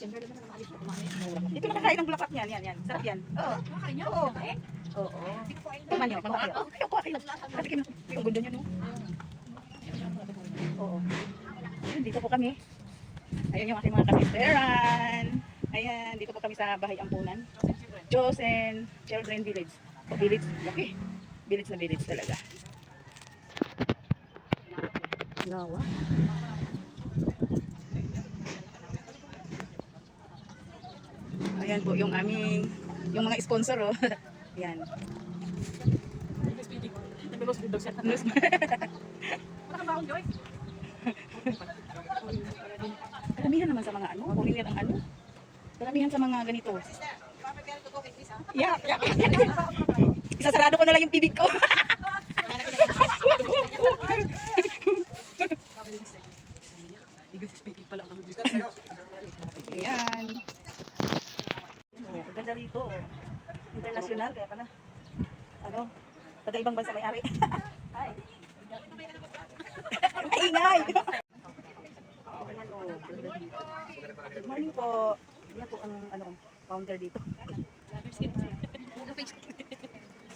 Ito nakakain ng bulaklak niyan, yan. Sarap yan. Oo. Nakakain niyo? Oo. Oo. Tingnan niyo, kuha kayo. Kuha kayo. Patikim na. Yung ganda niyo, no? Oo. Dito po kami. Ayan yung aking mga kasisteran. Ayan, dito po kami sa Bahay Ampunan. Chosen Children Village. Village, laki. Village na village talaga. Lawa. Ayan po yung aming, yung mga sponsor, oh. Ayan. Karamihan naman sa mga ano, foreigner ang ano. Karamihan sa mga ganito. Yeah. Isasarado ko na lang yung bibig ko. Ayan. Ganda rito. International, kaya pala. Ano? Taga-ibang bansa may-ari. Ay. Ay, ingay! Good morning po. Yan po ang founder dito.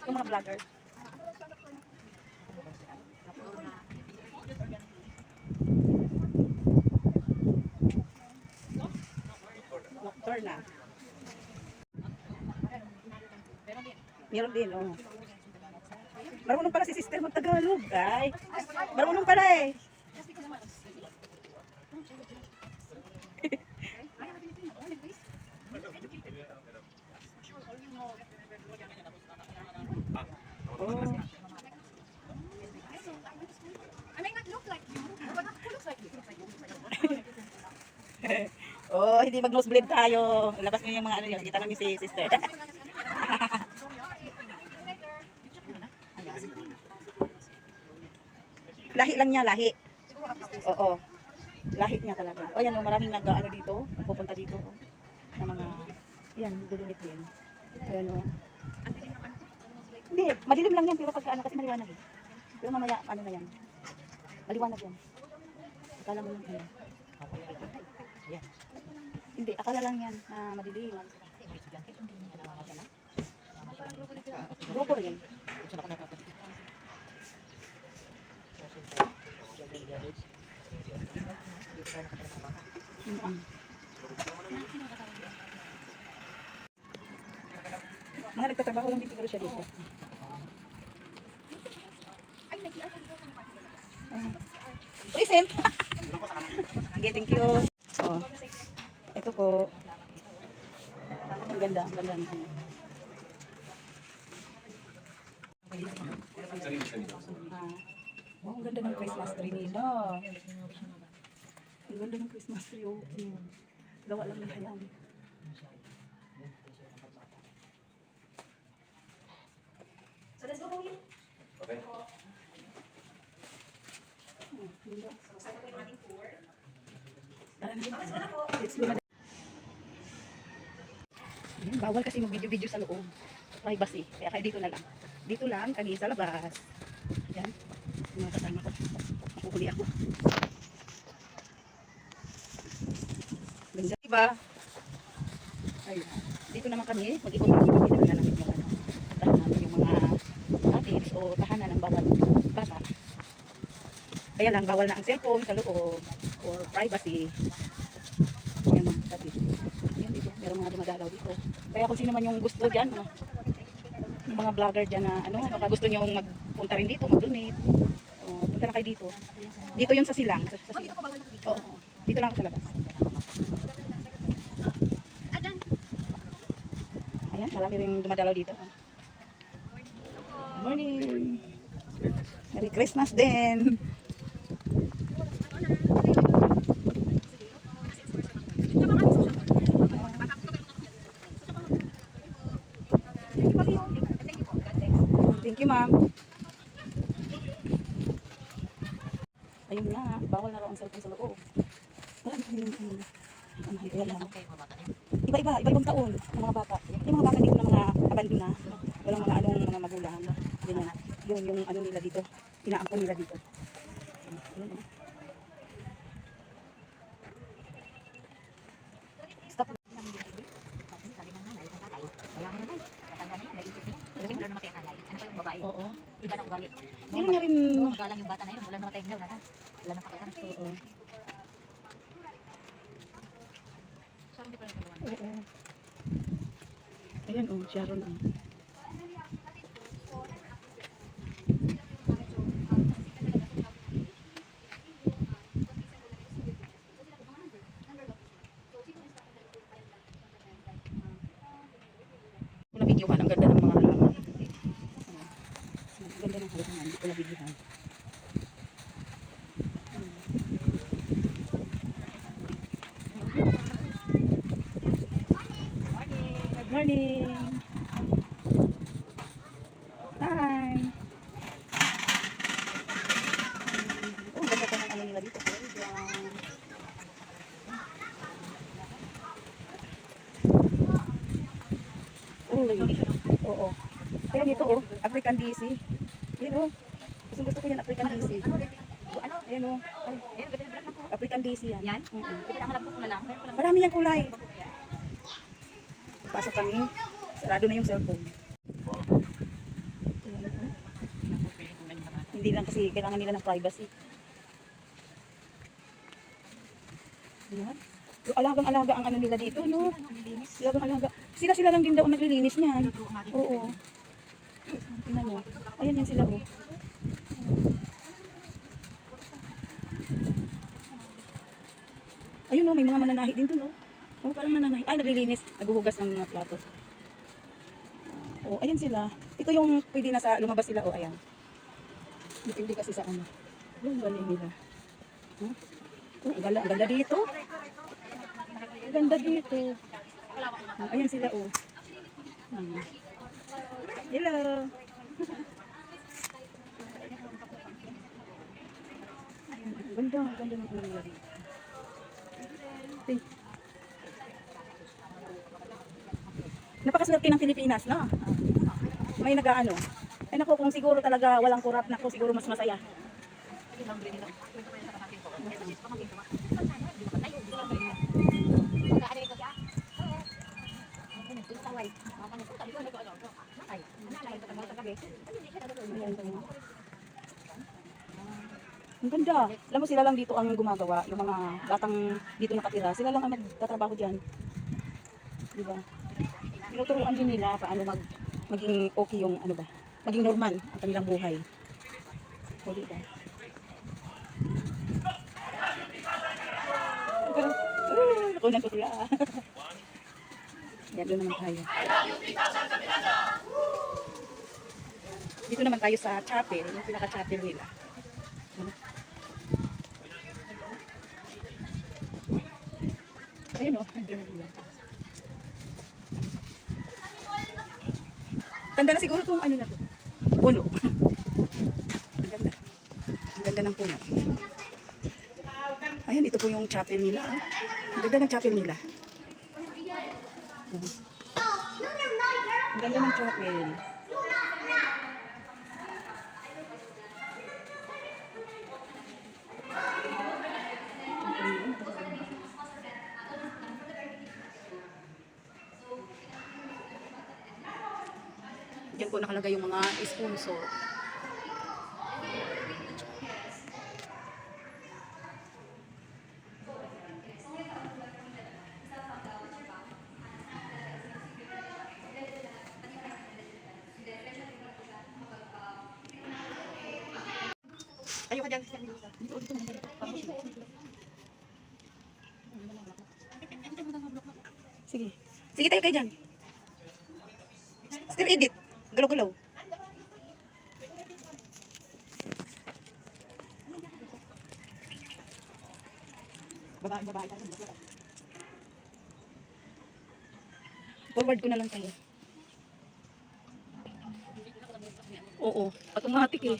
Yung mga vlogger. Nocturna. Meron din, oh. Marunong pala si sister mag-Tagalog. Ay, marunong pala eh. Oh. I may not look like you, but who looks like you? Oh, hindi mag-nosebleed tayo. Labas niyo yung mga ano yun. Kita namin si sister. Lahi lang niya, lahi. Oo. Lahi niya talaga. O yan, maraming nag-ano dito. Pupunta dito. Na mga, yan, dudulit din. Ayan o. Hindi, madilim lang yan. Pero pagka ano, kasi maliwanag eh. Pero mamaya, ano na yan. Maliwanag yan. Akala mo lang yan. Hindi, akala lang yan na madilim. Grupo rin. Mga nagtatrabaho lang dito pero siya dito. Present! Okay, thank you. Oh, ito po. Ang ganda, ang ganda. Oh, ang ganda ng Christmas tree nila. Ang ganda ng Christmas tree. Oh. Gawa lang nila yan. So let's go po yun. Okay. Bawal kasi mag-video-video sa loob. Privacy. Kaya dito na lang. Dito lang kami sa labas. Ayan. Mga kasama ko. Makuhuli ako. Ganda, diba? Ayan. Dito naman kami. Mag-ikot-ikot namin yung ano. Tahanan yung mga tips o tahanan ng bawal bata. Kaya lang, bawal na ang cellphone sa loob or privacy. Ayan mga kapatid. Ayan dito. Meron mga dumadalaw dito. Kaya kung sino man yung gusto dyan, yung mga vlogger dyan na ano, baka gusto nyo magpunta rin dito, mag-donate. Punta na kayo dito. Dito yun sa silang. Oo. Dito lang ako sa labas. Ayan, marami rin dumadalaw dito. Good morning. Merry Christmas din. Thank you, ma'am. Ayun nga, bawal na raw ang cellphone sa loob. Marami kami yung iba-ibang taon ng mga bata. Yung mga bata dito na mga abandon na, walang mga anong mga magulang. Yun yung ano nila dito, inaampon nila dito. Stop nagalang yung bata na yun. Wala naman tayong wala na. Wala na pakialam. Oo. Saan hindi pa rin nagawa? Oo. Ayan oh, Sharon oh. Kung nabidyohan, ang ganda ng mga halaman. Ang ganda ng halaman, hindi ko nabidyohan. Good morning! Hi! Oh, ganda pa ng ano nila dito. Oh, oo. Kaya dito oh, African DC. Yan oh. Gusto ko yan, African DC. Ano? Ayan oh. Ay, Ayun, ganda na lang po. African DC yan. Yan? Mm-mm. Kasi ang alam ko kung alam. Marami yung kulay. Pasok kami. Sarado na yung cellphone. Ayan, oh. Hindi lang kasi kailangan nila ng privacy. Ayan. So, alagang-alaga ang ano nila dito, no? Alagang-alaga. Sila lang din daw ang naglilinis niyan. Oo. Tingnan mo. Ayan yan sila, oh. Ayun, oh, may mga mananahi din doon, oh. Oh, parang mananahi. Ay, naglilinis. Naghuhugas ng mga plato. Oh, ayan sila. Ito yung pwede na sa lumabas sila, oh, ayan. Depende kasi sa ano. Yung galing nila. Huh? Oh, ang ganda dito. Ang ganda dito. Oh, ayan sila, oh. Hello. Ang ganda ng ano nila dito. Okay. Napakaswerte ng Pilipinas, no? May nag-ano. Ay naku, kung siguro talaga walang kurap, naku, siguro mas masaya. Ang ganda. Alam mo, sila lang dito ang gumagawa. Yung mga batang dito nakatira, sila lang ang magtatrabaho dyan. Diba? Tinuturuan din nila paano maging okay yung ano ba, maging normal ang kanilang buhay. O diba? Nakunan ko sila. Yan, doon naman tayo. Dito naman tayo sa chapel, yung pinaka-chapel nila. Ayun o. Tanda na siguro itong ano na to. Puno. Ang ganda. Ang ganda ng puno. Ayan, ito po yung chapel nila. Ang ganda ng chapel nila. Ang ganda ng chapel. Diyan po nakalagay yung mga sponsor. Ayaw ka dyan. Sige. Sige tayo kayo dyan. Still edit. Galaw-galaw. Babae tayo. Forward ko na lang tayo. Oo. Automatic eh.